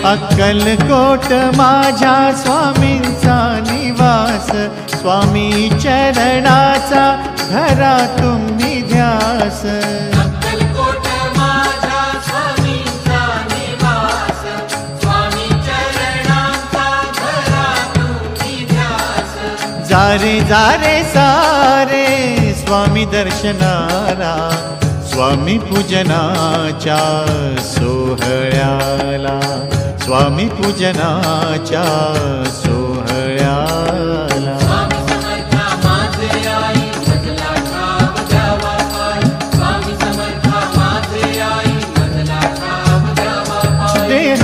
अक्कलकोट माझ्या स्वामींचा निवास, स्वामी चरणाचा धरा तुम्ही ध्यास। अक्कलकोट माझ्या स्वामींचा निवास, स्वामी चरणाचा धरा तुम्ही ध्यास। जारे जारे सारे स्वामी दर्शनाला, स्वामी पूजनाच्या सोहळ्याला, स्वामी पूजनाच्या सोहळ्याला। स्वामी समर्था माझे आई मजला ठाव द्यावा पाय, स्वामी समर्था माझे आई मजला ठाव द्यावा पाय। देह